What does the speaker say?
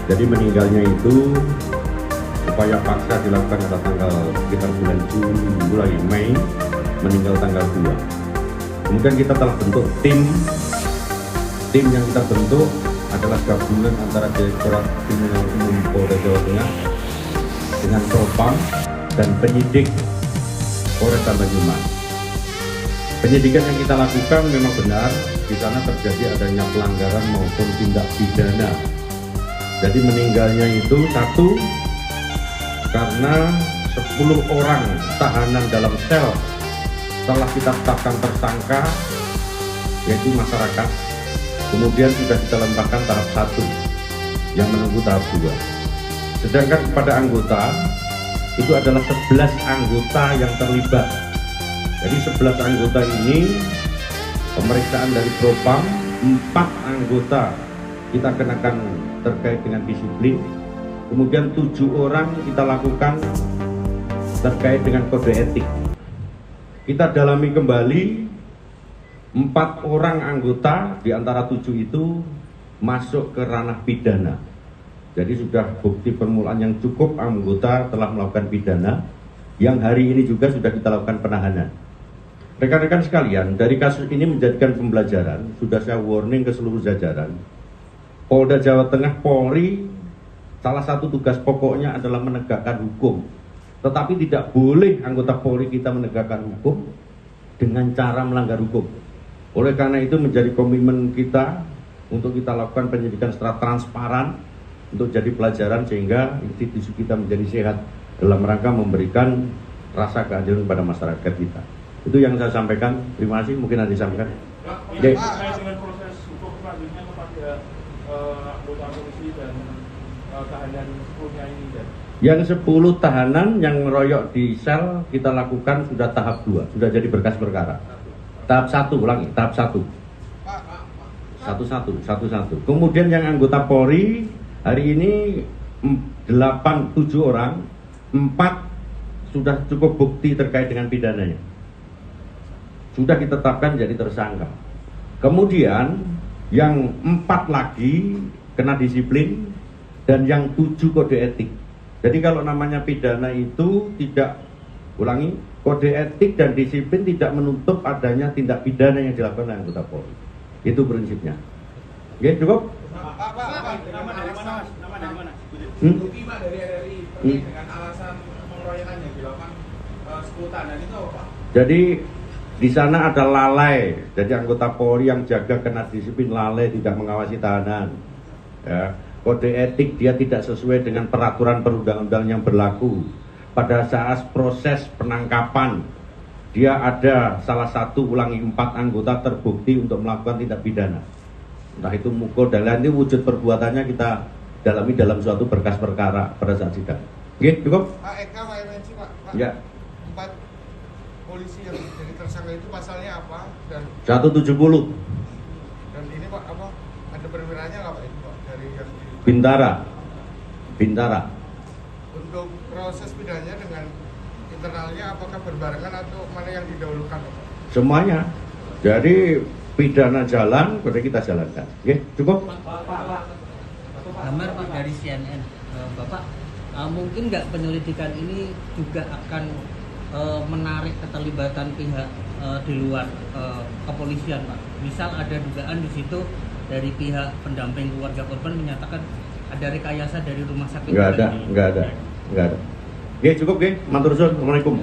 Jadi meninggalnya itu upaya paksa dilakukan pada tanggal sekitar bulan Juni, mulai Mei, meninggal tanggal 2. Kemudian kita telah bentuk tim yang kita bentuk adalah gabungan antara Direktorat Kriminal Umum Polda Jawa Tengah dengan Propam dan penyidik Polresta Banyumas. Penyidikan yang kita lakukan memang benar di sana terjadi adanya pelanggaran maupun tindak pidana. Jadi meninggalnya itu satu karena 10 orang tahanan dalam sel telah kita tetapkan tersangka, yaitu masyarakat. Kemudian sudah kita lempahkan tahap 1 yang menunggu tahap 2. Sedangkan kepada anggota itu adalah 11 anggota yang terlibat. Jadi 11 anggota ini pemeriksaan dari Propam, 4 anggota kita kenakan terkait dengan disiplin. Kemudian 7 orang kita lakukan terkait dengan kode etik. Kita dalami kembali 4 orang anggota di antara 7 itu masuk ke ranah pidana. Jadi sudah bukti permulaan yang cukup anggota telah melakukan pidana, yang hari ini juga sudah kita lakukan penahanan. Rekan-rekan sekalian, dari kasus ini menjadikan pembelajaran, sudah saya warning ke seluruh jajaran. Polda Jawa Tengah, Polri, salah satu tugas pokoknya adalah menegakkan hukum. Tetapi tidak boleh anggota Polri kita menegakkan hukum dengan cara melanggar hukum. Oleh karena itu menjadi komitmen kita untuk kita lakukan penyidikan secara transparan, untuk jadi pelajaran sehingga institusi kita menjadi sehat dalam rangka memberikan rasa keadilan kepada masyarakat kita. Itu yang saya sampaikan. Terima kasih. Mungkin ada disampaikan. Terkait dengan proses hukum selanjutnya kepada anggota polisi dan tahanan 10-nya ini, dan yang 10 tahanan yang meroyok di sel kita lakukan sudah tahap 2, sudah jadi berkas perkara. Tahap 1, ulangi, tahap 1. Satu. Kemudian yang anggota Polri hari ini 7 orang, 4 sudah cukup bukti terkait dengan pidananya. Sudah ditetapkan jadi tersangka. Kemudian yang 4 lagi kena disiplin dan yang 7 kode etik. Jadi kalau namanya pidana itu tidak, ulangi, kode etik dan disiplin tidak menutup adanya tindak pidana yang dilakukan oleh anggota Polri. Itu prinsipnya. Oke, cukup? Pak, nama dari mana? Bukti Pak dari RRI dengan alasan pengeroyokan yang dilakukan 10 tahanan itu apa, Pak? Jadi di sana ada lalai, jadi anggota Polri yang jaga kena disiplin lalai, tidak mengawasi tahanan. Ya. Kode etik dia tidak sesuai dengan peraturan perundang-undangan yang berlaku. Pada saat proses penangkapan, dia ada salah satu, ulangi, 4 anggota terbukti untuk melakukan tindak pidana. Entah itu mukul dan lain, itu wujud perbuatannya kita dalami dalam suatu berkas perkara pada saat sidang. Oke, cukup? Pak Eka, Pak MNC, Pak. Ya. 4 polisi yang jadi tersangka itu pasalnya apa? Dan 170 ini Pak, apa? Ada perwiranya nggak Pak itu Pak dari yang di Bintara. Untuk proses pidananya dengan internalnya apakah berbarengan atau mana yang didahulukan Pak? Semuanya. Jadi pidana jalan, kemudian kita jalankan. Oke, cukup? Gambar Pak dari CNN. Bapak, mungkin nggak penyelidikan ini juga akan menarik keterlibatan pihak di luar kepolisian, Pak? Misal ada dugaan di situ dari pihak pendamping keluarga korban menyatakan ada rekayasa dari rumah sakit. Nggak ada. Oke, cukup, oke. Matur suwun. Assalamualaikum.